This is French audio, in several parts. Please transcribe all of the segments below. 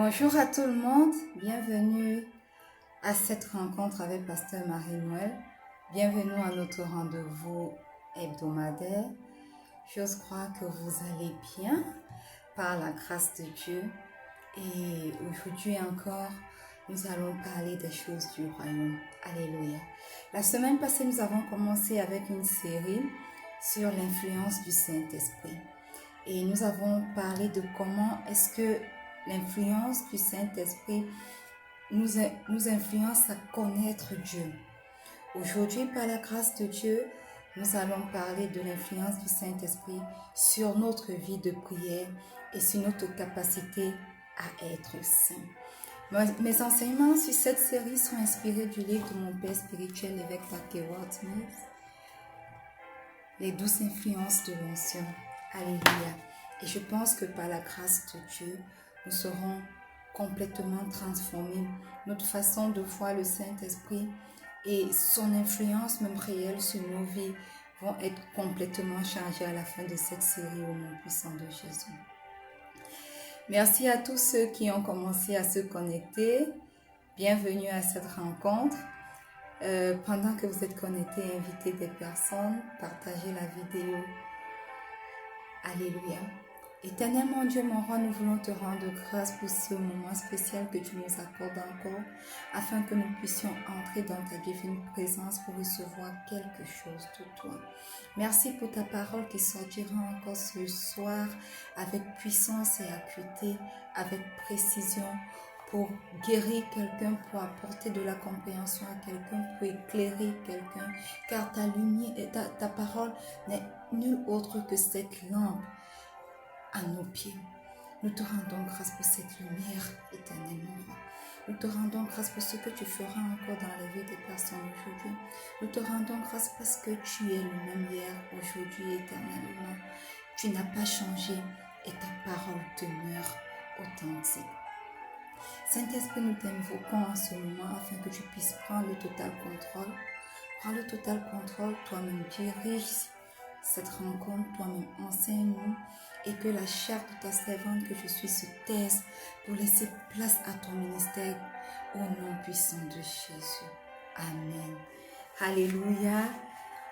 Bonjour à tout le monde, bienvenue à cette rencontre avec Pasteur Marie-Noël. Bienvenue à notre rendez-vous hebdomadaire. J'ose croire que vous allez bien par la grâce de Dieu. Et aujourd'hui encore, nous allons parler des choses du royaume. Alléluia. La semaine passée, nous avons commencé avec une série sur l'influence du Saint-Esprit. Et nous avons parlé de comment est-ce que l'influence du Saint-Esprit nous influence à connaître Dieu. Aujourd'hui, par la grâce de Dieu, nous allons parler de l'influence du Saint-Esprit sur notre vie de prière et sur notre capacité à être saint. Mes enseignements sur cette série sont inspirés du livre de mon père spirituel, l'évêque Walt Smith, Les 12 influences de l'onction. Alléluia. Et je pense que par la grâce de Dieu, nous serons complètement transformés. Notre façon de voir le Saint-Esprit et son influence même réelle sur nos vies vont être complètement changées à la fin de cette série au nom puissant de Jésus. Merci à tous ceux qui ont commencé à se connecter. Bienvenue à cette rencontre. Pendant que vous êtes connectés, invitez des personnes, partagez la vidéo. Alléluia. Éternel mon Dieu, mon roi, nous voulons te rendre grâce pour ce moment spécial que tu nous accordes encore, afin que nous puissions entrer dans ta divine présence pour recevoir quelque chose de toi. Merci pour ta parole qui sortira encore ce soir avec puissance et acuité, avec précision, pour guérir quelqu'un, pour apporter de la compréhension à quelqu'un, pour éclairer quelqu'un, car ta lumière, ta parole n'est nulle autre que cette lampe à nos pieds. Nous te rendons grâce pour cette lumière, éternellement. Nous te rendons grâce pour ce que tu feras encore dans la vie des personnes aujourd'hui. Nous te rendons grâce parce que tu es le même hier, aujourd'hui, éternellement. Tu n'as pas changé et ta parole demeure authentique. Saint-Esprit, nous t'invoquons en ce moment afin que tu puisses prendre le total contrôle. Prends le total contrôle, toi-même dirige cette rencontre, toi-même enseigne-nous et que la chair de ta servante que je suis se taise pour laisser place à ton ministère au nom puissant de Jésus. Amen. Alléluia.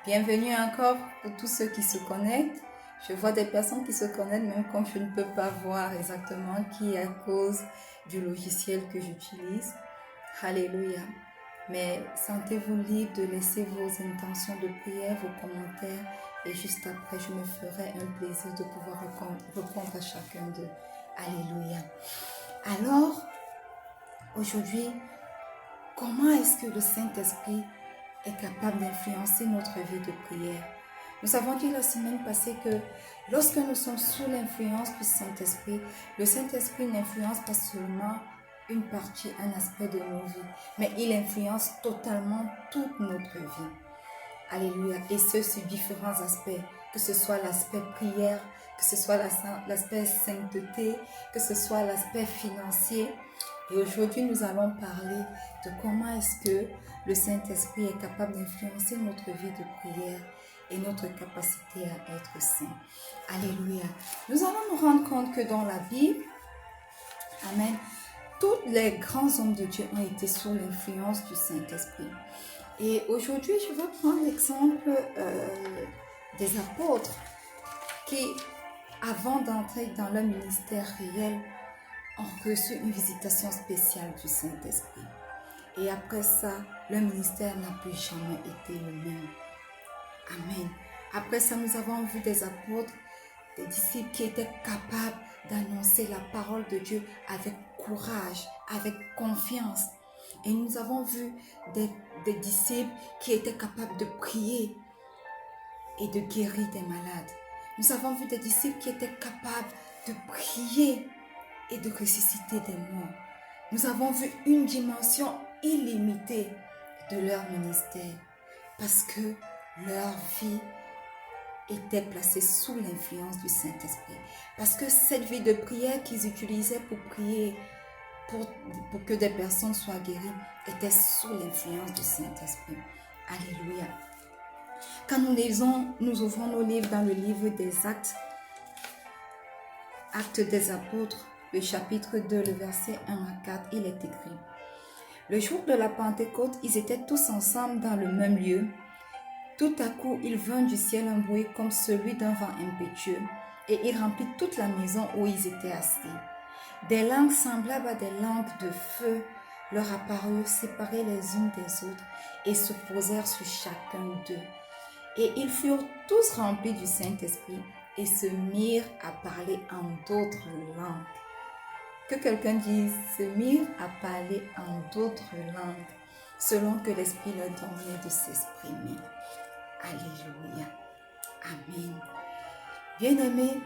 Bienvenue encore pour tous ceux qui se connectent. Je vois des personnes qui se connectent même quand je ne peux pas voir exactement qui est à cause du logiciel que j'utilise. Alléluia. Mais sentez-vous libre de laisser vos intentions de prière, vos commentaires. Et juste après, je me ferai un plaisir de pouvoir répondre à chacun d'eux. Alléluia. Alors, aujourd'hui, comment est-ce que le Saint-Esprit est capable d'influencer notre vie de prière? Nous avons dit la semaine passée que lorsque nous sommes sous l'influence du Saint-Esprit, le Saint-Esprit n'influence pas seulement une partie, un aspect de nos vies, mais il influence totalement toute notre vie. Alléluia. Et ce, sur différents aspects, que ce soit l'aspect prière, que ce soit l'aspect sainteté, que ce soit l'aspect financier. Et aujourd'hui, nous allons parler de comment est-ce que le Saint-Esprit est capable d'influencer notre vie de prière et notre capacité à être saint. Alléluia. Nous allons nous rendre compte que dans la Bible, amen, tous les grands hommes de Dieu ont été sous l'influence du Saint-Esprit. Et aujourd'hui, je vais prendre l'exemple des apôtres qui, avant d'entrer dans leur ministère réel, ont reçu une visitation spéciale du Saint-Esprit. Et après ça, leur ministère n'a plus jamais été le même. Amen. Après ça, nous avons vu des apôtres, des disciples qui étaient capables d'annoncer la parole de Dieu avec courage, avec confiance. Et nous avons vu des disciples qui étaient capables de prier et de guérir des malades. Nous avons vu des disciples qui étaient capables de prier et de ressusciter des morts. Nous avons vu une dimension illimitée de leur ministère parce que leur vie était placée sous l'influence du Saint-Esprit. Parce que cette vie de prière qu'ils utilisaient pour prier, pour que des personnes soient guéries, était sous l'influence du Saint-Esprit. Alléluia. Quand nous ouvrons nos livres dans le livre des Actes, Actes des Apôtres, le chapitre 2, le verset 1 à 4, il est écrit: Le jour de la Pentecôte, ils étaient tous ensemble dans le même lieu. Tout à coup, il vint du ciel un bruit comme celui d'un vent impétueux, et il remplit toute la maison où ils étaient assis. Des langues semblables à des langues de feu leur apparurent, séparées les unes des autres, et se posèrent sur chacun d'eux. Et ils furent tous remplis du Saint-Esprit, et se mirent à parler en d'autres langues. Que quelqu'un dise, se mirent à parler en d'autres langues, selon que l'Esprit leur donnait de s'exprimer. Alléluia. Amen. Bien-aimés,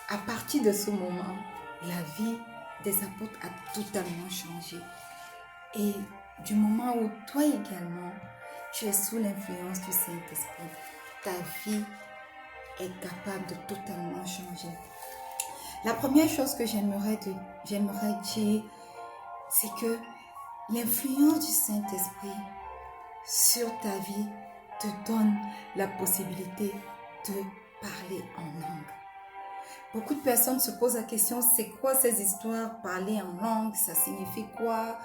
à partir de ce moment, la vie des apôtres a totalement changé. Et du moment où toi également, tu es sous l'influence du Saint-Esprit, ta vie est capable de totalement changer. La première chose que j'aimerais dire, c'est que l'influence du Saint-Esprit sur ta vie te donne la possibilité de parler en langue. Beaucoup de personnes se posent la question, c'est quoi ces histoires, parler en langue, ça signifie quoi?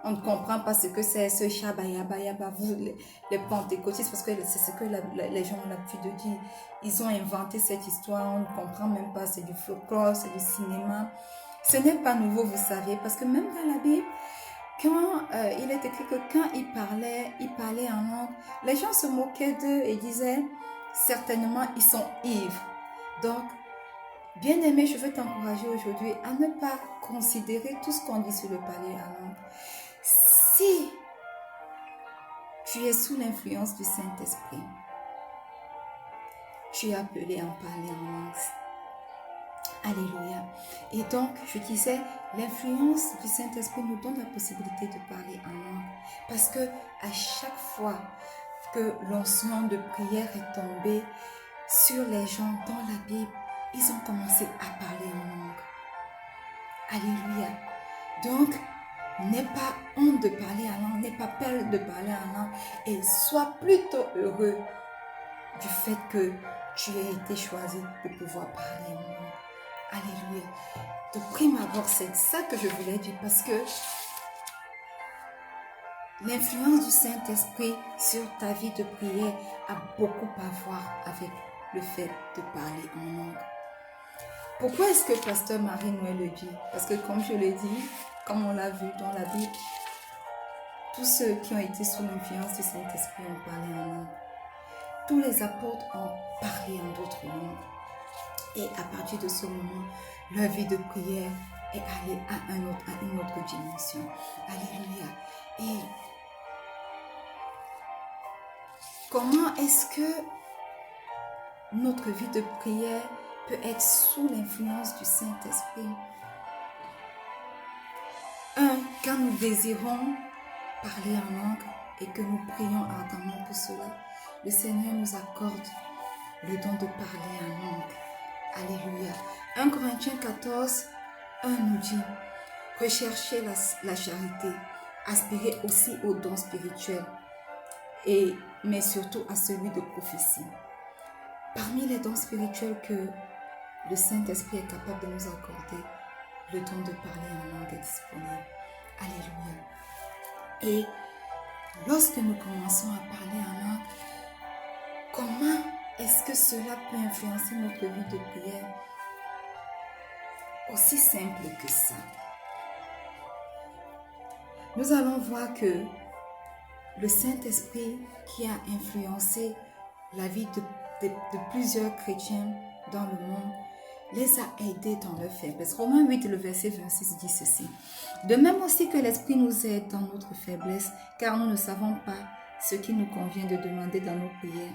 On ne comprend pas ce que c'est, ce shabayaba, vous, les pentecôtistes, parce que c'est ce que les gens ont l'habitude de dire. Ils ont inventé cette histoire, on ne comprend même pas, c'est du folklore, c'est du cinéma. Ce n'est pas nouveau, vous savez, parce que même dans la Bible, quand il est écrit que quand il parlait en langue, les gens se moquaient d'eux et disaient, certainement, ils sont ivres. Donc, bien-aimé, je veux t'encourager aujourd'hui à ne pas considérer tout ce qu'on dit sur le parler en langue. Si tu es sous l'influence du Saint-Esprit, tu es appelé à en parler en langue. Alléluia. Et donc, je disais, l'influence du Saint-Esprit nous donne la possibilité de parler en langue. Parce que à chaque fois que l'onction de prière est tombée sur les gens dans la Bible, ils ont commencé à parler en langue. Alléluia. Donc, n'aie pas honte de parler en langue, n'aie pas peur de parler en langue et sois plutôt heureux du fait que tu aies été choisi pour pouvoir parler en langue. Alléluia. De prime abord, c'est ça que je voulais dire parce que l'influence du Saint-Esprit sur ta vie de prière a beaucoup à voir avec le fait de parler en langue. Pourquoi est-ce que Pasteur Marie-Noël le dit? Parce que comme je l'ai dit, comme on l'a vu dans la Bible, tous ceux qui ont été sous l'influence du Saint-Esprit ont parlé en langue. Tous les apôtres ont parlé en d'autres langues. Et à partir de ce moment, leur vie de prière est allée à une autre dimension. Alléluia. Et comment est-ce que notre vie de prière peut être sous l'influence du Saint-Esprit? Quand nous désirons parler en langue et que nous prions ardemment pour cela, le Seigneur nous accorde le don de parler en langue. Alléluia. 1 Corinthiens 14, 1 nous dit, recherchez la charité, aspirez aussi aux dons spirituels, mais surtout à celui de prophétie. Parmi les dons spirituels que le Saint-Esprit est capable de nous accorder, le don de parler en langue est disponible. Alléluia. Et lorsque nous commençons à parler en langue, comment est-ce que cela peut influencer notre vie de prière? Aussi simple que ça. Nous allons voir que le Saint-Esprit qui a influencé la vie de plusieurs chrétiens dans le monde les a aidés dans leur faiblesse. Romains 8, le verset 26 dit ceci. De même aussi que l'Esprit nous aide dans notre faiblesse, car nous ne savons pas ce qu'il nous convient de demander dans nos prières.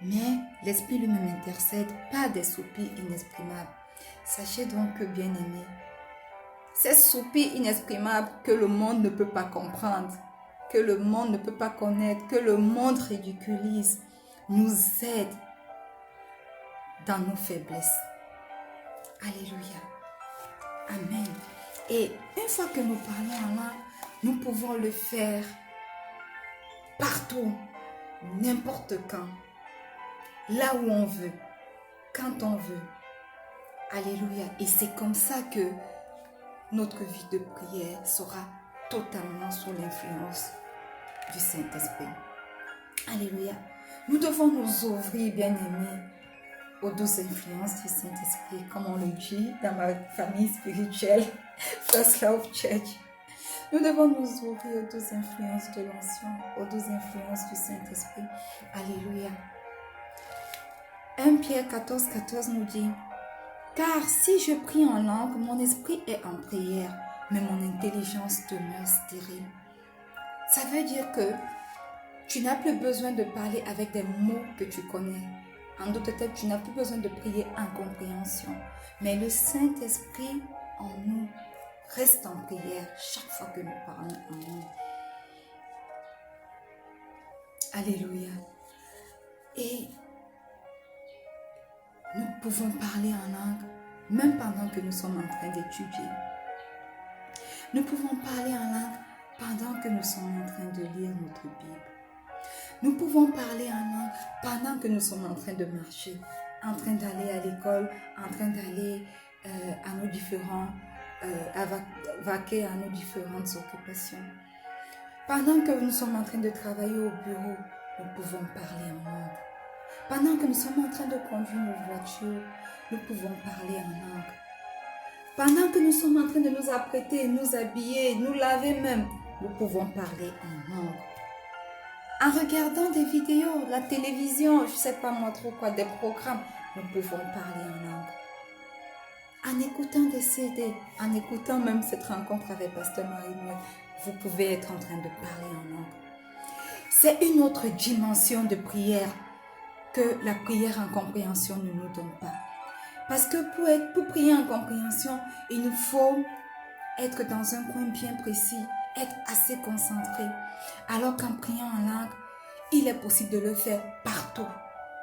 Mais l'Esprit lui-même intercède par des soupirs inexprimables. Sachez donc que, bien-aimés, ces soupirs inexprimables que le monde ne peut pas comprendre, que le monde ne peut pas connaître, que le monde ridiculise, nous aident dans nos faiblesses. Alléluia. Amen. Et une fois que nous parlons en langue, nous pouvons le faire partout, n'importe quand, là où on veut, quand on veut. Alléluia. Et c'est comme ça que notre vie de prière sera totalement sous l'influence du Saint-Esprit. Alléluia. Nous devons nous ouvrir, bien-aimés, aux douces influences du Saint-Esprit, comme on le dit dans ma famille spirituelle, First Love Church. Nous devons nous ouvrir aux douces influences de l'Onction, aux douces influences du Saint-Esprit. Alléluia. 1 Pierre 14, 14 nous dit, « Car si je prie en langue, mon esprit est en prière, mais mon intelligence demeure stérile. » Ça veut dire que tu n'as plus besoin de parler avec des mots que tu connais. En d'autres termes, tu n'as plus besoin de prier en compréhension. Mais le Saint-Esprit en nous reste en prière chaque fois que nous parlons en nous. Alléluia. Et nous pouvons parler en langue même pendant que nous sommes en train d'étudier. Nous pouvons parler en langue pendant que nous sommes en train de lire notre Bible. Nous pouvons parler en langue pendant que nous sommes en train de marcher, en train d'aller à l'école, en train d'aller à nos différents, vaquer à nos différentes occupations. Pendant que nous sommes en train de travailler au bureau, nous pouvons parler en langue. Pendant que nous sommes en train de conduire nos voitures, nous pouvons parler en langue. Pendant que nous sommes en train de nous apprêter, nous habiller, nous laver même, nous pouvons parler en langue. En regardant des vidéos, la télévision, je ne sais pas moi trop quoi, des programmes, nous pouvons parler en langue. En écoutant des CD, en écoutant même cette rencontre avec Pasteur Marie-Noël, vous pouvez être en train de parler en langue. C'est une autre dimension de prière que la prière en compréhension ne nous donne pas. Parce que pour prier en compréhension, il nous faut être dans un coin bien précis, être assez concentré. Alors qu'en priant en langue, il est possible de le faire partout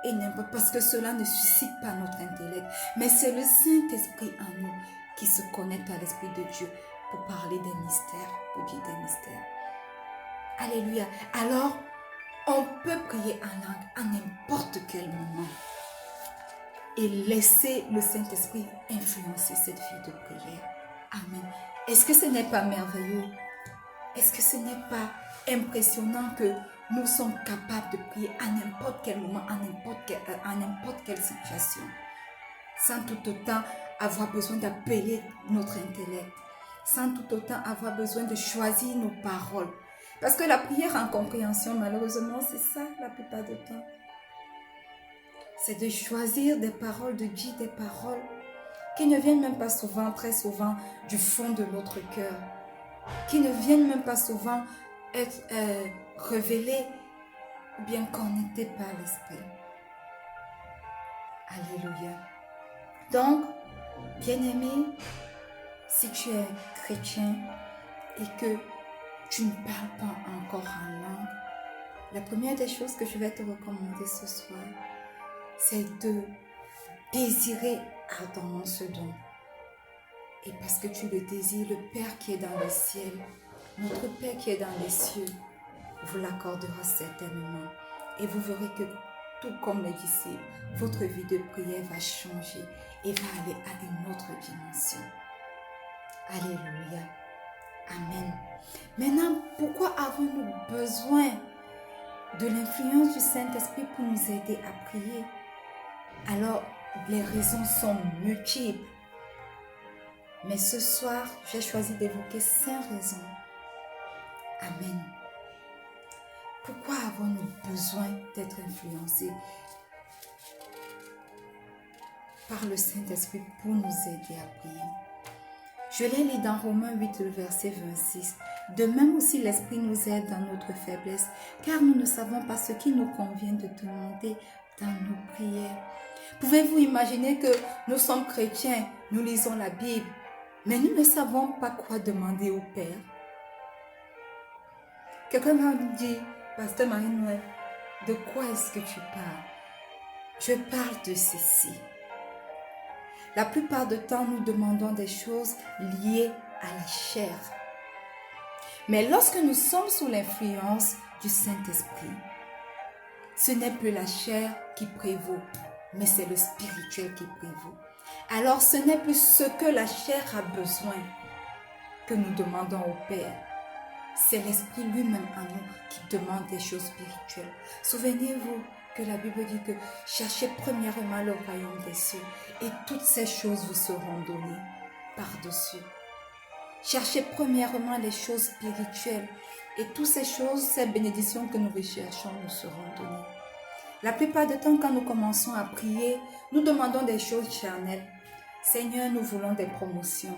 et n'importe, parce que cela ne suscite pas notre intellect. Mais c'est le Saint-Esprit en nous qui se connecte à l'Esprit de Dieu pour parler des mystères, pour dire des mystères. Alléluia. Alors, on peut prier en langue à n'importe quel moment et laisser le Saint-Esprit influencer cette vie de prière. Amen. Est-ce que ce n'est pas merveilleux? Est-ce que ce n'est pas impressionnant que nous sommes capables de prier à n'importe quel moment, à n'importe quelle situation, sans tout autant avoir besoin d'appeler notre intellect, sans tout autant avoir besoin de choisir nos paroles. Parce que la prière en compréhension, malheureusement, c'est ça la plupart du temps. C'est de choisir des paroles, de dire des paroles qui ne viennent même pas souvent, très souvent, du fond de notre cœur, qui ne viennent même pas souvent être révélées ou bien connectées par l'Esprit. Alléluia. Donc, bien-aimé, si tu es chrétien et que tu ne parles pas encore en langue, la première des choses que je vais te recommander ce soir, c'est de désirer ardemment ce don. Et parce que tu le désires, le Père qui est dans le ciel, notre Père qui est dans les cieux, vous l'accordera certainement. Et vous verrez que, tout comme les disciples, votre vie de prière va changer et va aller à une autre dimension. Alléluia. Amen. Maintenant, pourquoi avons-nous besoin de l'influence du Saint-Esprit pour nous aider à prier? Alors, les raisons sont multiples. Mais ce soir, j'ai choisi d'évoquer 5 raisons. Amen. Pourquoi avons-nous besoin d'être influencés par le Saint-Esprit pour nous aider à prier? Je l'ai lu dans Romains 8, le verset 26. De même aussi l'Esprit nous aide dans notre faiblesse, car nous ne savons pas ce qu'il nous convient de demander dans nos prières. Pouvez-vous imaginer que nous sommes chrétiens, nous lisons la Bible, mais nous ne savons pas quoi demander au Père? Quelqu'un va nous dire, Pasteur Marie-Noël, de quoi est-ce que tu parles? Je parle de ceci. La plupart du temps, nous demandons des choses liées à la chair. Mais lorsque nous sommes sous l'influence du Saint-Esprit, ce n'est plus la chair qui prévaut, mais c'est le spirituel qui prévaut. Alors ce n'est plus ce que la chair a besoin que nous demandons au Père. C'est l'Esprit lui-même en nous qui demande des choses spirituelles. Souvenez-vous que la Bible dit que cherchez premièrement le royaume des cieux et toutes ces choses vous seront données par-dessus. Cherchez premièrement les choses spirituelles et toutes ces choses, ces bénédictions que nous recherchons nous seront données. La plupart du temps, quand nous commençons à prier, nous demandons des choses charnelles. Seigneur, nous voulons des promotions.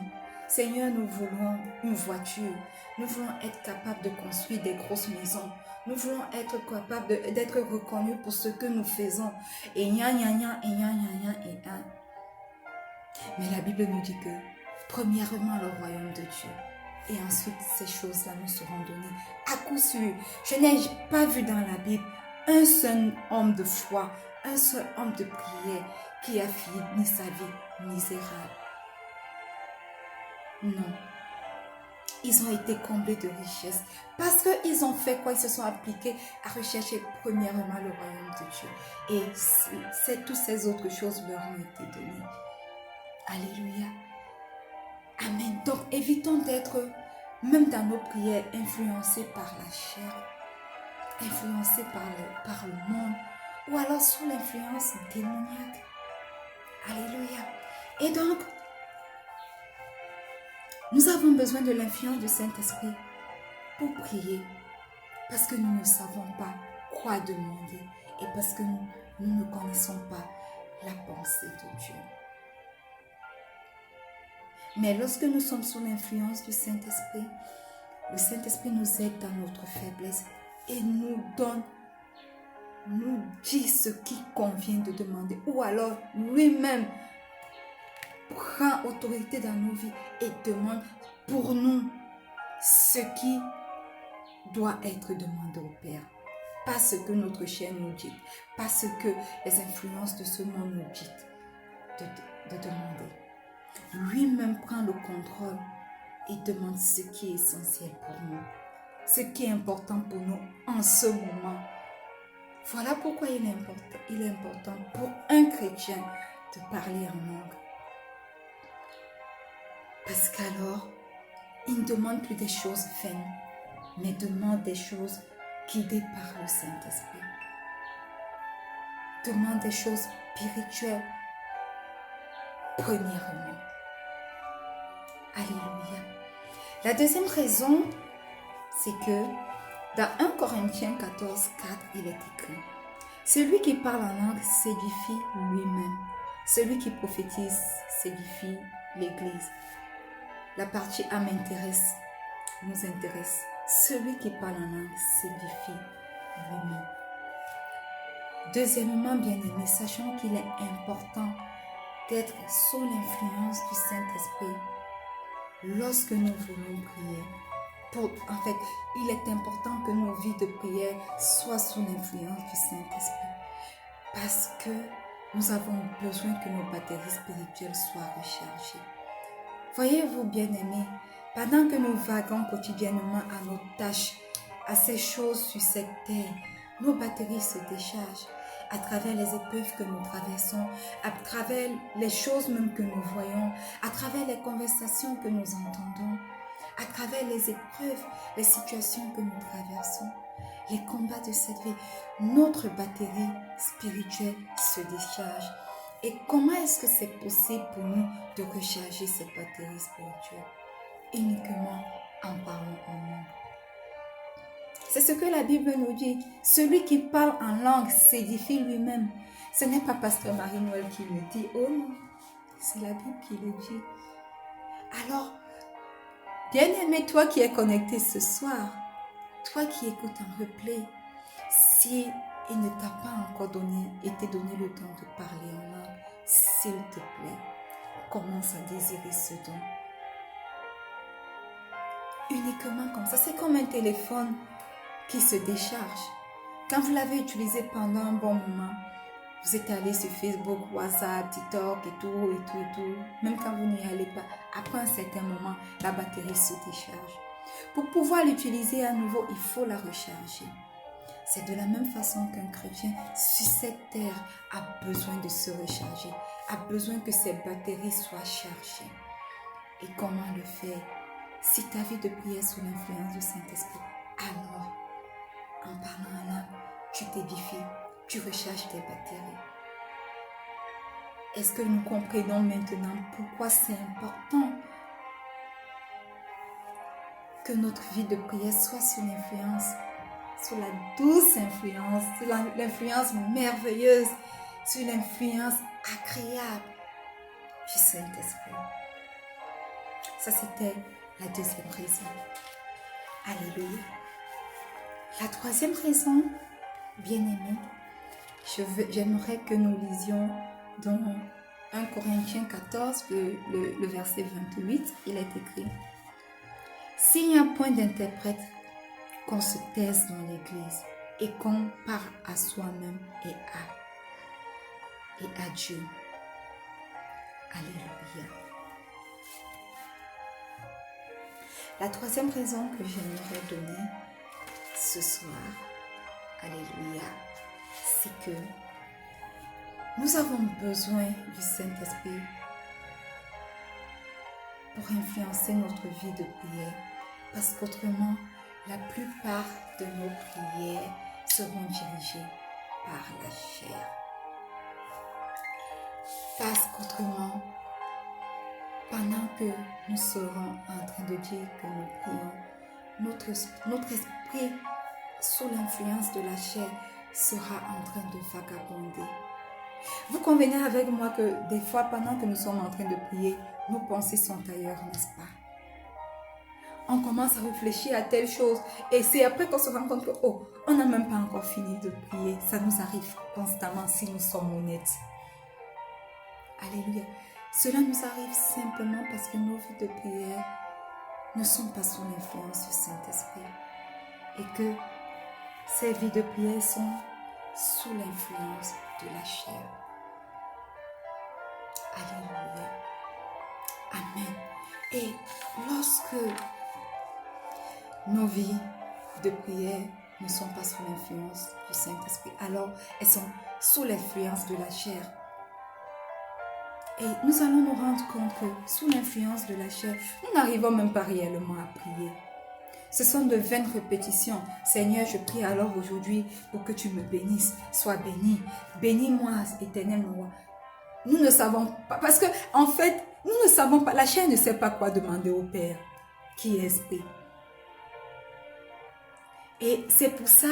Seigneur, nous voulons une voiture. Nous voulons être capables de construire des grosses maisons. Nous voulons être capables d'être reconnus pour ce que nous faisons. Et gna gna gna, et gna gna gna, et gna. Mais la Bible nous dit que, premièrement, le royaume de Dieu. Et ensuite, ces choses-là nous seront données. À coup sûr, je n'ai pas vu dans la Bible un seul homme de foi, un seul homme de prière qui a fini sa vie misérable. Non. Ils ont été comblés de richesses parce qu'ils ont fait quoi? Ils se sont appliqués à rechercher premièrement le royaume de Dieu. Et toutes ces autres choses leur ont été données. Alléluia. Amen. Donc, évitons d'être, même dans nos prières, influencés par la chair, influencés par le monde, ou alors sous l'influence démoniaque. Alléluia. Et donc, nous avons besoin de l'influence du Saint-Esprit pour prier, parce que nous ne savons pas quoi demander et parce que nous ne connaissons pas la pensée de Dieu. Mais lorsque nous sommes sous l'influence du Saint-Esprit, le Saint-Esprit nous aide dans notre faiblesse et nous dit ce qui convient de demander. Ou alors lui-même prend autorité dans nos vies et demande pour nous ce qui doit être demandé au Père. Pas ce que notre chair nous dit, pas ce que les influences de ce monde nous disent de demander. Lui-même prend le contrôle et demande ce qui est essentiel pour nous, ce qui est important pour nous en ce moment. Voilà pourquoi il est important pour un chrétien de parler en langue. Parce qu'alors, il ne demande plus des choses vaines, mais demande des choses guidées par le Saint-Esprit. Demande des choses spirituelles, premièrement. Alléluia. La deuxième raison, c'est que dans 1 Corinthiens 14, 4, il est écrit: celui qui parle en langue s'édifie lui-même. Celui qui prophétise s'édifie l'Église. La partie A nous intéresse. Celui qui parle en langue s'édifie lui-même. Deuxièmement, bien-aimés, sachons qu'il est important d'être sous l'influence du Saint-Esprit lorsque nous voulons prier. En fait, il est important que nos vies de prière soient sous l'influence du Saint-Esprit parce que nous avons besoin que nos batteries spirituelles soient rechargées. Voyez-vous, bien-aimés, pendant que nous vaguons quotidiennement à nos tâches, à ces choses sur cette terre, nos batteries se déchargent à travers les épreuves que nous traversons, à travers les choses même que nous voyons, à travers les conversations que nous entendons, à travers les épreuves, les situations que nous traversons, les combats de cette vie. Notre batterie spirituelle se décharge. Et comment est-ce que c'est possible pour nous de recharger cette batterie spirituelle? Uniquement en parlant en langue. C'est ce que la Bible nous dit. Celui qui parle en langue s'édifie lui-même. Ce n'est pas Pasteur Marie-Noël qui le dit. Oh non, c'est la Bible qui le dit. Alors, bien-aimé, toi qui es connecté ce soir, toi qui écoutes un replay, si il ne t'a pas encore été donné le temps de parler en langue, s'il te plaît, commence à désirer ce don. Uniquement comme ça, c'est comme un téléphone qui se décharge. Quand vous l'avez utilisé pendant un bon moment, vous êtes allé sur Facebook, WhatsApp, TikTok et tout. Même quand vous n'y allez pas, après un certain moment, la batterie se décharge. Pour pouvoir l'utiliser à nouveau, il faut la recharger. C'est de la même façon qu'un chrétien sur cette terre a besoin de se recharger a besoin que ses batteries soient chargées. Et comment le faire? Si ta vie de prière est sous l'influence du Saint-Esprit, alors, en parlant en langue, tu t'édifies, tu recharges tes batteries. Est-ce que nous comprenons maintenant pourquoi c'est important que notre vie de prière soit sous l'influence, sous la douce influence, sous l'influence merveilleuse, sous l'influence agréable du Saint-Esprit? Ça, c'était la deuxième raison. Alléluia. La troisième raison, bien-aimés, j'aimerais que nous lisions dans 1 Corinthiens 14, le verset 28, il est écrit: s'il n'y a point d'interprète, qu'on se taise dans l'église et qu'on parle à soi-même et à Dieu. Alléluia. La troisième raison que j'aimerais donner ce soir, alléluia, c'est que nous avons besoin du Saint-Esprit pour influencer notre vie de prière, parce qu'autrement, la plupart de nos prières seront dirigées par la chair. Parce qu'autrement, pendant que nous serons en train de dire que nous prions, notre esprit, sous l'influence de la chair, sera en train de vagabonder. Vous convenez avec moi que des fois, pendant que nous sommes en train de prier, nos pensées sont ailleurs, n'est-ce pas? On commence à réfléchir à telle chose et c'est après qu'on se rend compte que, oh, on n'a même pas encore fini de prier. Ça nous arrive constamment si nous sommes honnêtes. Alléluia. Cela nous arrive simplement parce que nos vies de prière ne sont pas sous l'influence du Saint-Esprit et que ces vies de prière sont sous l'influence de la chair. Alléluia. Amen. Et lorsque nos vies de prière ne sont pas sous l'influence du Saint-Esprit, alors elles sont sous l'influence de la chair. Et nous allons nous rendre compte que sous l'influence de la chair, nous n'arrivons même pas réellement à prier. Ce sont de vaines répétitions. Seigneur, je prie alors aujourd'hui pour que tu me bénisses. Sois béni. Bénis-moi, éternel mon roi. Nous ne savons pas, parce que en fait, nous ne savons pas, la chair ne sait pas quoi demander au Père, qui est esprit. Et c'est pour ça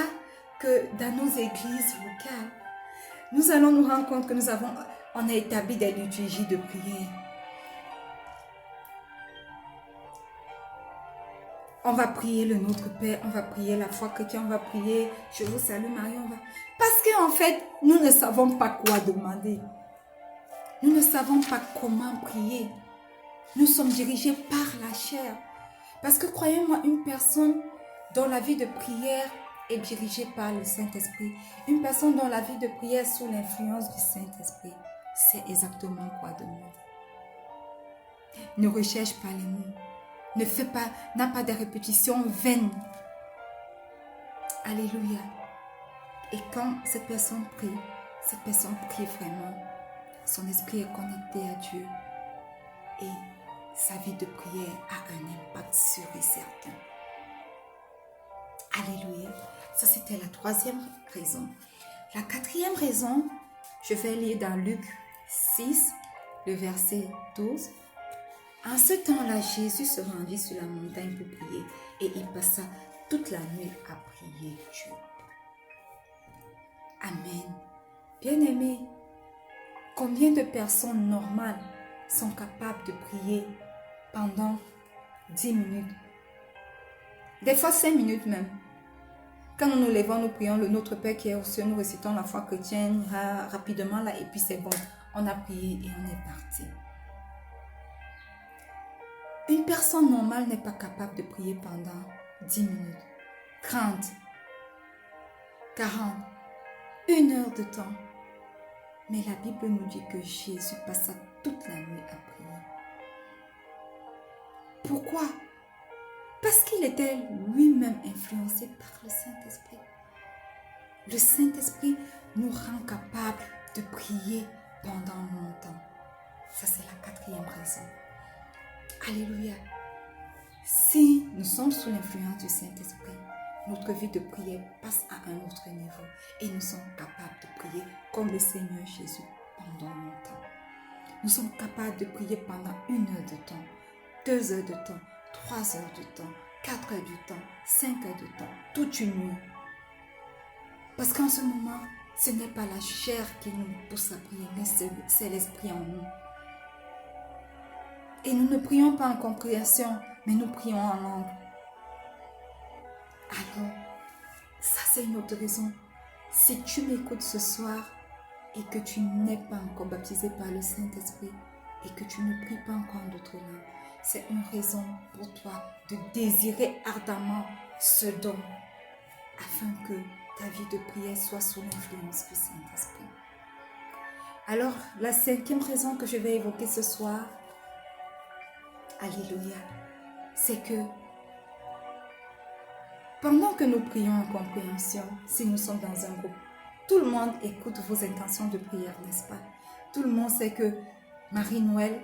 que dans nos églises locales, nous allons nous rendre compte que on a établi des liturgies de prière. On va prier le Notre Père, on va prier la foi chrétienne, on va prier Je vous salue Marie, parce qu'en fait, nous ne savons pas quoi demander. Nous ne savons pas comment prier. Nous sommes dirigés par la chair. Parce que croyez-moi, une personne dont la vie de prière est dirigée par le Saint-Esprit, une personne dont la vie de prière est sous l'influence du Saint-Esprit, c'est exactement quoi demander. Ne recherche pas les mots. N'a pas de répétitions vaines. Alléluia. Et quand cette personne prie vraiment. Son esprit est connecté à Dieu. Et sa vie de prière a un impact sûr et certain. Alléluia. Ça, c'était la troisième raison. La quatrième raison, je vais lire dans Luc 6, le verset 12. En ce temps-là, Jésus se rendit sur la montagne pour prier et il passa toute la nuit à prier Dieu. Amen. Bien-aimés, combien de personnes normales sont capables de prier pendant 10 minutes? Des fois 5 minutes même. Quand nous nous levons, nous prions le Notre Père qui est aux cieux, nous récitons la foi chrétienne rapidement là et puis c'est bon. On a prié et on est parti. Une personne normale n'est pas capable de prier pendant 10 minutes, 30, 40, 1 heure de temps. Mais la Bible nous dit que Jésus passa toute la nuit à prier. Pourquoi? Parce qu'il était lui-même influencé par le Saint-Esprit. Le Saint-Esprit nous rend capables de prier pendant longtemps. Ça, c'est la quatrième raison. Alléluia. Si nous sommes sous l'influence du Saint-Esprit, notre vie de prière passe à un autre niveau et nous sommes capables de prier comme le Seigneur Jésus pendant longtemps. Nous sommes capables de prier pendant 1 heure de temps, 2 heures de temps, 3 heures de temps, 4 heures de temps, 5 heures de temps, toute une nuit. Parce qu'en ce moment, ce n'est pas la chair qui nous pousse à prier, mais c'est l'Esprit en nous. Et nous ne prions pas en compréhension, mais nous prions en langue. Alors, ça c'est une autre raison. Si tu m'écoutes ce soir et que tu n'es pas encore baptisé par le Saint-Esprit et que tu ne pries pas encore en d'autres langues, c'est une raison pour toi de désirer ardemment ce don afin que ta vie de prière soit sous l'influence du Saint-Esprit. Alors, la 5e raison que je vais évoquer ce soir, alléluia, c'est que pendant que nous prions en compréhension, si nous sommes dans un groupe, tout le monde écoute vos intentions de prière, n'est-ce pas? Tout le monde sait que Marie-Noël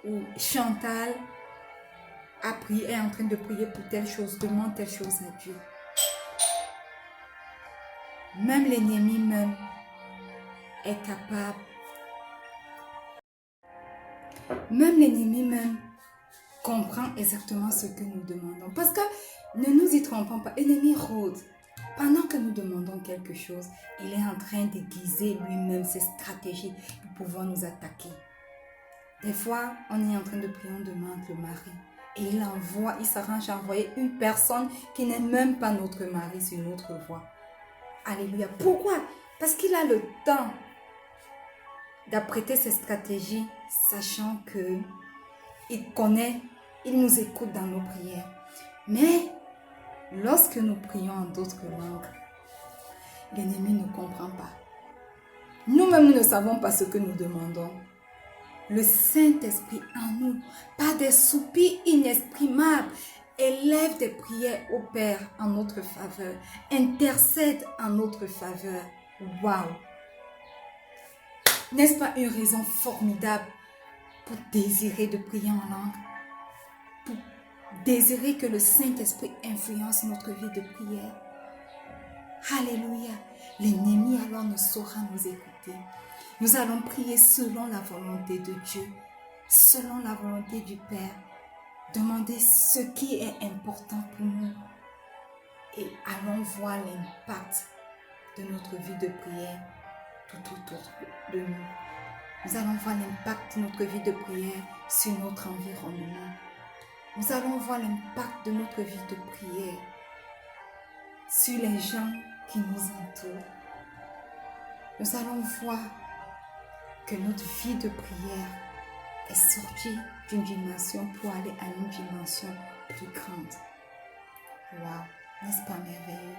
ou Chantal est en train de prier pour telle chose, demande telle chose à Dieu. Même l'ennemi même est capable. Même l'ennemi même comprend exactement ce que nous demandons. Parce que ne nous y trompons pas, l'ennemi rôde. Pendant que nous demandons quelque chose, il est en train d'aiguiser lui-même ses stratégies pour pouvoir nous attaquer. Des fois, on est en train de prier, on demande le mari. Et il s'arrange à envoyer une personne qui n'est même pas notre mari sur notre voie. Alléluia. Pourquoi? Parce qu'il a le temps d'apprêter ses stratégies, sachant que il connaît, il nous écoute dans nos prières. Mais lorsque nous prions en d'autres langues, l'ennemi ne comprend pas. Nous-mêmes, nous ne savons pas ce que nous demandons. Le Saint-Esprit en nous, par des soupirs inexprimables, élève des prières au Père en notre faveur, intercède en notre faveur. Waouh! N'est-ce pas une raison formidable pour désirer de prier en langue? Pour désirer que le Saint-Esprit influence notre vie de prière? Alléluia! L'ennemi alors ne saura nous écouter. Nous allons prier selon la volonté de Dieu, selon la volonté du Père. Demander ce qui est important pour nous et allons voir l'impact de notre vie de prière tout autour de nous. Nous allons voir l'impact de notre vie de prière sur notre environnement. Nous allons voir l'impact de notre vie de prière sur les gens qui nous entourent. Nous allons voir que notre vie de prière est sortie d'une dimension pour aller à une dimension plus grande. Waouh, n'est-ce pas merveilleux?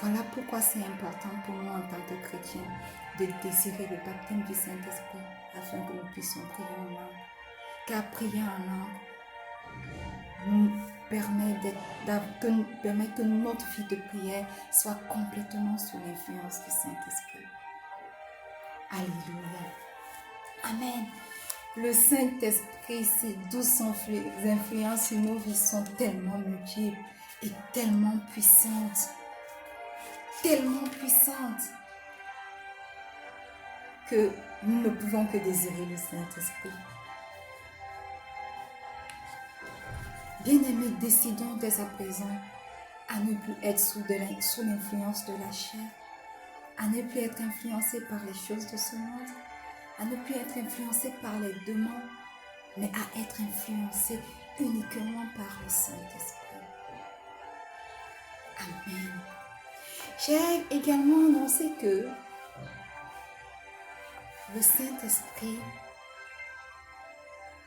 Voilà pourquoi c'est important pour nous en tant que chrétiens de désirer le baptême du Saint-Esprit afin que nous puissions prier en langue. Car prier en langue nous permet que notre vie de prière soit complètement sous l'influence du Saint-Esprit. Alléluia. Amen. Le Saint-Esprit, ses douces influences sur nos vies sont tellement multiples et tellement puissantes. Tellement puissantes que nous ne pouvons que désirer le Saint-Esprit. Bien-aimés, décidons dès à présent à ne plus être sous l'influence de la chair, à ne plus être influencés par les choses de ce monde, à ne plus être influencés par les démons, mais à être influencés uniquement par le Saint-Esprit. Amen. J'ai également annoncé que le Saint-Esprit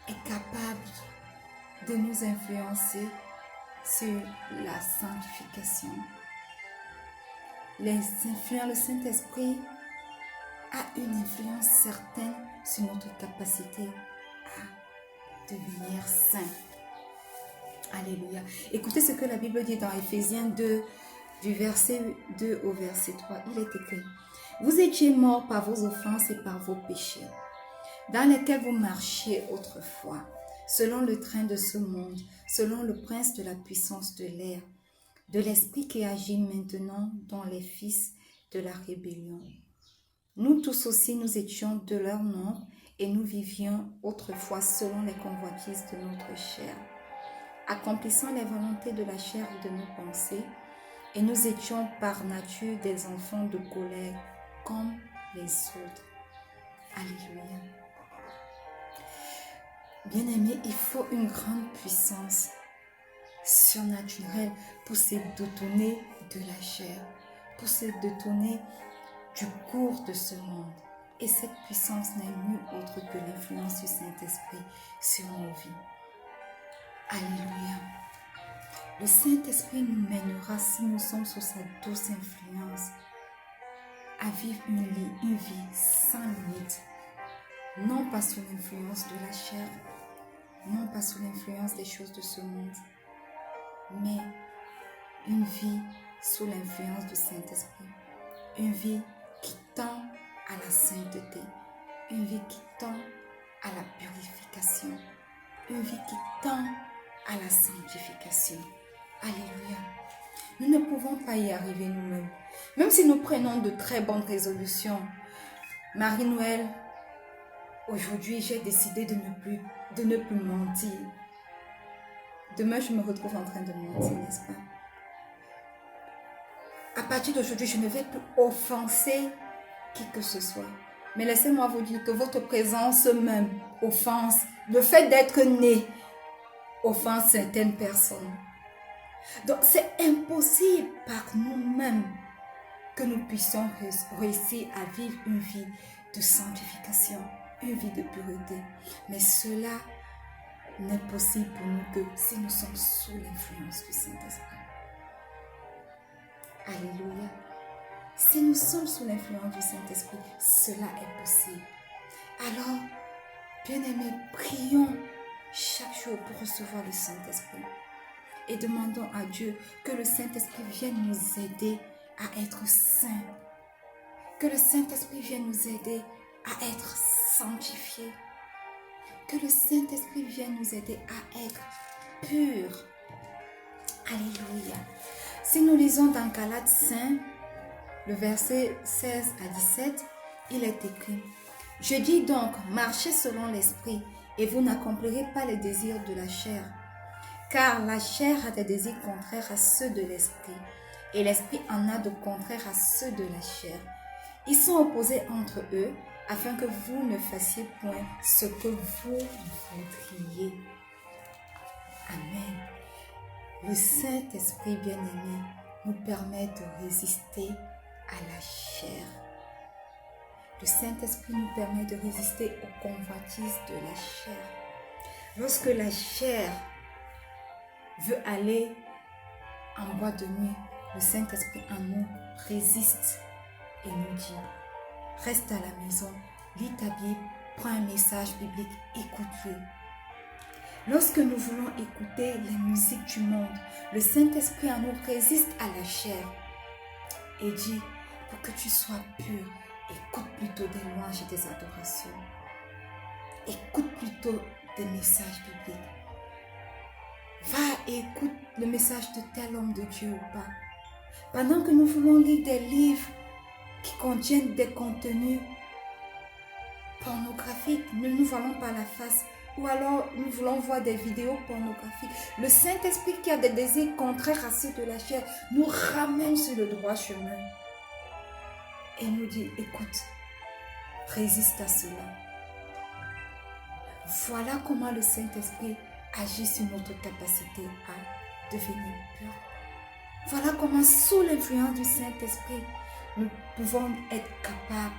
est capable de nous influencer sur la sanctification. Le Saint-Esprit a une influence certaine sur notre capacité à devenir saint. Alléluia. Écoutez ce que la Bible dit dans Éphésiens 2, du verset 2 au verset 3. Il est écrit: Vous étiez morts par vos offenses et par vos péchés, dans lesquels vous marchiez autrefois, selon le train de ce monde, selon le prince de la puissance de l'air, de l'esprit qui agit maintenant dans les fils de la rébellion. Nous tous aussi, nous étions de leur nombre et nous vivions autrefois selon les convoitises de notre chair, accomplissant les volontés de la chair et de nos pensées, et nous étions par nature des enfants de colère comme les autres. Alléluia. Bien-aimés, il faut une grande puissance surnaturelle pour se détourner de la chair, pour se détourner du cours de ce monde. Et cette puissance n'est nulle autre que l'influence du Saint-Esprit sur nos vies. Alléluia. Le Saint-Esprit nous mènera, si nous sommes sous sa douce influence, à vivre une vie sans limite, non pas sous l'influence de la chair, non pas sous l'influence des choses de ce monde, mais une vie sous l'influence du Saint-Esprit, une vie qui tend à la sainteté, une vie qui tend à la purification, une vie qui tend à la sanctification. Alléluia. Nous ne pouvons pas y arriver nous-mêmes. Même si nous prenons de très bonnes résolutions. Marie-Noël, aujourd'hui, j'ai décidé de ne plus mentir. Demain, je me retrouve en train de mentir, n'est-ce pas? À partir d'aujourd'hui, je ne vais plus offenser qui que ce soit. Mais laissez-moi vous dire que votre présence même offense. Le fait d'être né offense certaines personnes. Donc, c'est impossible par nous-mêmes que nous puissions réussir à vivre une vie de sanctification, une vie de pureté. Mais cela n'est possible pour nous que si nous sommes sous l'influence du Saint-Esprit. Alléluia. Si nous sommes sous l'influence du Saint-Esprit, cela est possible. Alors, bien-aimés, prions chaque jour pour recevoir le Saint-Esprit. Et demandons à Dieu que le Saint-Esprit vienne nous aider à être saints. Que le Saint-Esprit vienne nous aider à être sanctifiés. Que le Saint-Esprit vienne nous aider à être purs. Alléluia. Si nous lisons dans Galates 5, le verset 16 à 17, il est écrit: « Je dis donc, marchez selon l'Esprit, et vous n'accomplirez pas les désirs de la chair. Car la chair a des désirs contraires à ceux de l'Esprit, et l'Esprit en a de contraires à ceux de la chair. Ils sont opposés entre eux, afin que vous ne fassiez point ce que vous voudriez. » Amen. Le Saint-Esprit bien-aimé nous permet de résister à la chair. Le Saint-Esprit nous permet de résister aux convoitises de la chair. Lorsque la chair veut aller en boîte de nuit, le Saint-Esprit en nous résiste et nous dit: reste à la maison, lis ta Bible, prends un message biblique, écoute-le. Lorsque nous voulons écouter les musiques du monde, le Saint-Esprit en nous résiste à la chair et dit: pour que tu sois pur, écoute plutôt des louanges et des adorations. Écoute plutôt des messages bibliques. Va et écoute le message de tel homme de Dieu ou pas. Pendant que nous voulons lire des livres qui contiennent des contenus pornographiques, ne nous voilons pas la face. Ou alors nous voulons voir des vidéos pornographiques. Le Saint-Esprit qui a des désirs contraires à ceux de la chair nous ramène sur le droit chemin. Et nous dit: écoute, résiste à cela. Voilà comment le Saint-Esprit agit sur notre capacité à devenir pur. Voilà comment, sous l'influence du Saint-Esprit, nous pouvons être capables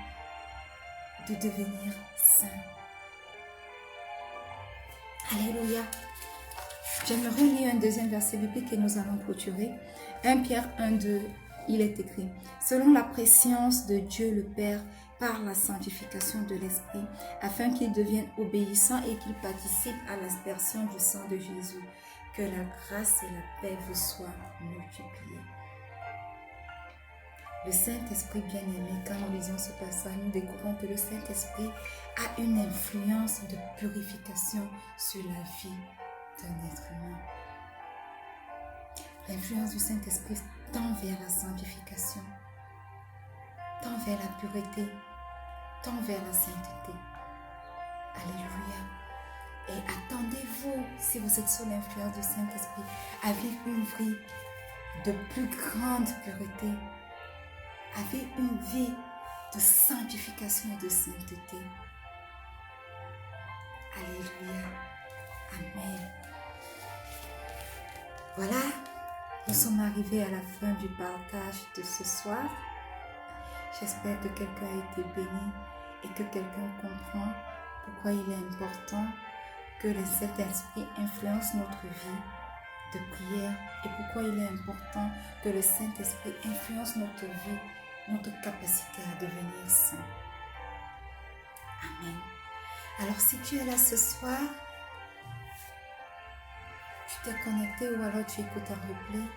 de devenir saints. Alléluia. J'aimerais lire un deuxième verset biblique et nous allons clôturer. 1 Pierre 1:2, il est écrit: selon la préscience de Dieu le Père, par la sanctification de l'Esprit, afin qu'il devienne obéissant et qu'il participe à l'aspersion du sang de Jésus. Que la grâce et la paix vous soient multipliées. Le Saint-Esprit bien-aimé, quand nous lisons ce passage, nous découvrons que le Saint-Esprit a une influence de purification sur la vie d'un être humain. L'influence du Saint-Esprit tend vers la sanctification, tend vers la pureté, tend vers la sainteté. Alléluia. Et attendez-vous, si vous êtes sous l'influence du Saint-Esprit, à vivre une vie de plus grande pureté, à vivre une vie de sanctification et de sainteté. Alléluia. Amen. Voilà, nous sommes arrivés à la fin du partage de ce soir. J'espère que quelqu'un a été béni et que quelqu'un comprend pourquoi il est important que le Saint-Esprit influence notre vie de prière et pourquoi il est important que le Saint-Esprit influence notre vie, notre capacité à devenir saint. Amen. Alors si tu es là ce soir, tu t'es connecté ou alors tu écoutes un replay,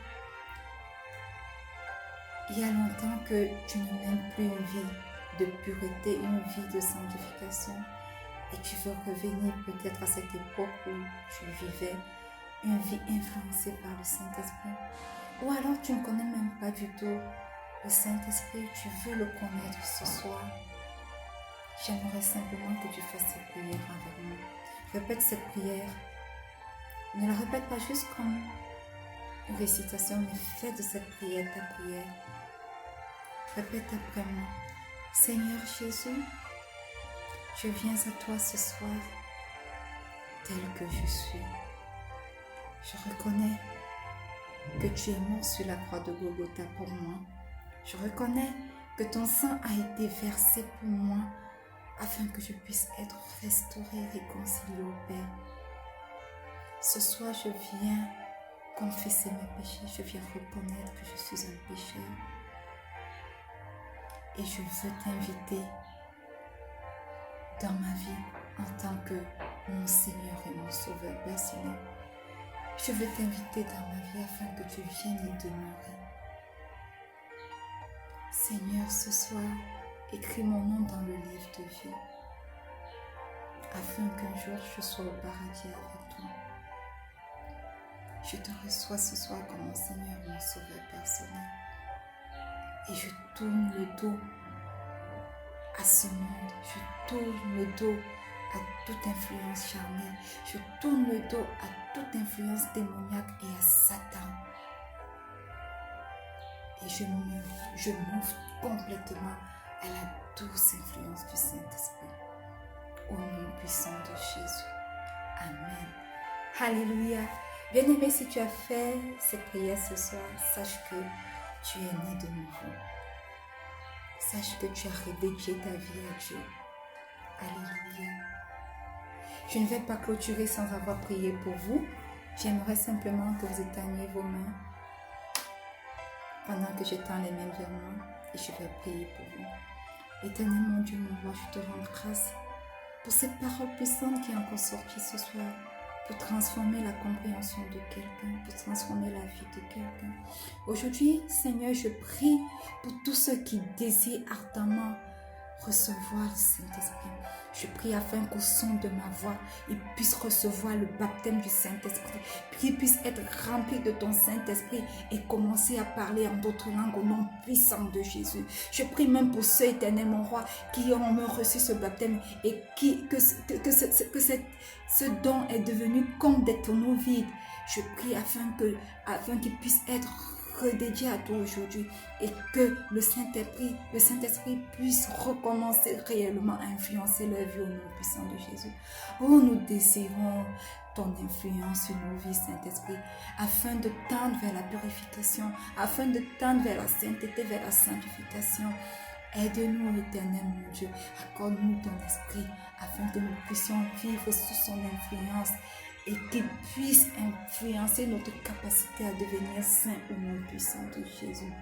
il y a longtemps que tu ne mènes plus une vie de pureté, une vie de sanctification et tu veux revenir peut-être à cette époque où tu vivais une vie influencée par le Saint-Esprit. Ou alors tu ne connais même pas du tout le Saint-Esprit, tu veux le connaître ce soir. J'aimerais simplement que tu fasses cette prière avec moi. Répète cette prière. Ne la répète pas juste comme une récitation, mais fais de cette prière ta prière. Répète après moi. Seigneur Jésus, je viens à toi ce soir tel que je suis. Je reconnais que tu es mort sur la croix de Golgotha pour moi. Je reconnais que ton sang a été versé pour moi afin que je puisse être restauré, réconcilié au Père. Ce soir, je viens confesser mes péchés. Je viens reconnaître que je suis un pécheur. Et je veux t'inviter dans ma vie en tant que mon Seigneur et mon Sauveur personnel. Je veux t'inviter dans ma vie afin que tu viennes y demeurer. Seigneur, ce soir, écris mon nom dans le livre de vie, afin qu'un jour je sois au paradis avec toi. Je te reçois ce soir comme mon Seigneur et mon Sauveur personnel. Et je tourne le dos à ce monde, je tourne le dos à toute influence charnelle, je tourne le dos à toute influence démoniaque et à Satan. Et je m'ouvre complètement à la douce influence du Saint-Esprit. Au nom puissant de Jésus. Amen. Alléluia. Bien-aimé, si tu as fait cette prière ce soir, sache que tu es né de nouveau. Sache que tu as redédié ta vie à Dieu. Alléluia. Je ne vais pas clôturer sans avoir prié pour vous. J'aimerais simplement que vous éteigniez vos mains pendant que j'étends les mains vers moi et je vais prier pour vous. Éternel mon Dieu, mon roi, je te rends grâce pour cette parole puissante qui est encore sortie ce soir, pour transformer la compréhension de quelqu'un, pour transformer la vie de quelqu'un. Aujourd'hui, Seigneur, je prie pour tous ceux qui désirent ardemment recevoir le Saint-Esprit. Je prie afin qu'au son de ma voix, ils puissent recevoir le baptême du Saint-Esprit, qu'ils puissent être remplis de ton Saint-Esprit et commencer à parler en d'autres langues au nom puissant de Jésus. Je prie même pour ceux, éternel mon roi, qui ont reçu ce baptême et que ce don est devenu comme des tonneaux vides. Je prie afin qu'ils puissent être redédiés à toi aujourd'hui et que le Saint-Esprit puisse recommencer réellement à influencer leur vie au nom puissant de Jésus. Oh, nous désirons ton influence sur nos vies, Saint-Esprit, afin de tendre vers la purification, afin de tendre vers la sainteté, vers la sanctification. Aide-nous, éternel mon Dieu, accorde-nous ton esprit afin que nous puissions vivre sous son influence et qu'il puisse influencer notre capacité à devenir saint au nom puissant de Jésus.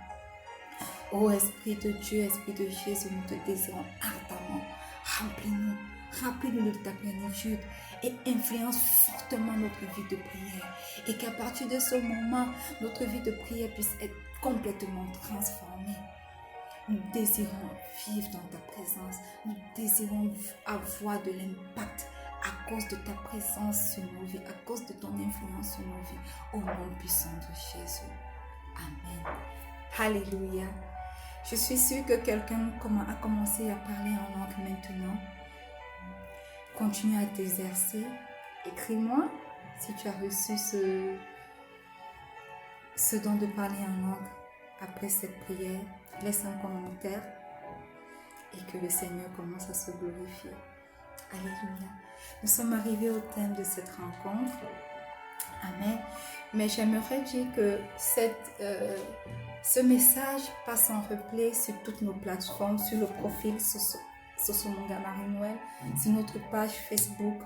Ô Esprit de Dieu, Esprit de Jésus, nous te désirons ardemment. Remplis-nous de ta plénitude et influence fortement notre vie de prière. Et qu'à partir de ce moment, notre vie de prière puisse être complètement transformée. Nous désirons vivre dans ta présence. Nous désirons avoir de l'impact à cause de ta présence sur nos vies, à cause de ton influence sur nos vies. Au nom puissant de Jésus. Amen. Alléluia. Je suis sûre que quelqu'un a commencé à parler en langue maintenant. Continue à t'exercer. Écris-moi si tu as reçu ce don de parler en langue après cette prière. Laisse un commentaire et que le Seigneur commence à se glorifier. Alléluia. Nous sommes arrivés au thème de cette rencontre. Amen. Mais j'aimerais dire que ce message passe en replay sur toutes nos plateformes, sur le profil Sosomonga Marie-Noël, sur notre page Facebook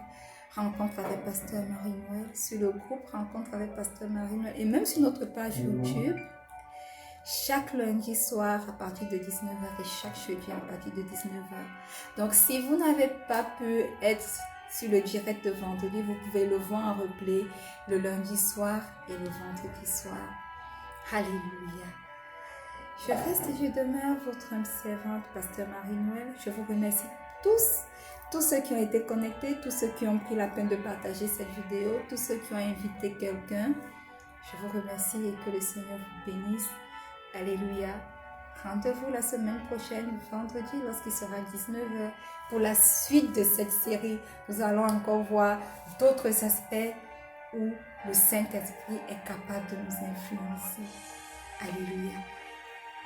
Rencontre avec Pasteur Marie-Noël, sur le groupe Rencontre avec Pasteur Marie-Noël et même sur notre page YouTube. Chaque lundi soir à partir de 19h et chaque jeudi à partir de 19h. Donc si vous n'avez pas pu être sur le direct de vendredi, vous pouvez le voir en replay le lundi soir et le vendredi soir. Alléluia. Je reste et je demeure votre âme servante, Pasteur Marie-Noël. Je vous remercie tous ceux qui ont été connectés, tous ceux qui ont pris la peine de partager cette vidéo, tous ceux qui ont invité quelqu'un. Je vous remercie et que le Seigneur vous bénisse. Alléluia. Rendez-vous la semaine prochaine, vendredi, lorsqu'il sera 19h, pour la suite de cette série. Nous allons encore voir d'autres aspects où le Saint-Esprit est capable de nous influencer. Alléluia.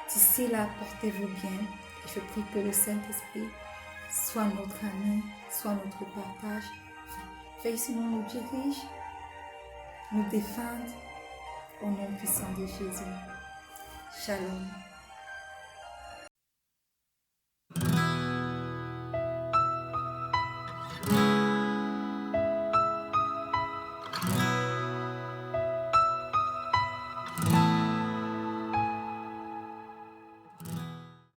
D'ici là, portez-vous bien. Et je prie que le Saint-Esprit soit notre ami, soit notre partage. Veille sur nous, nous dirige, nous défende au nom puissant de Jésus. Shalom.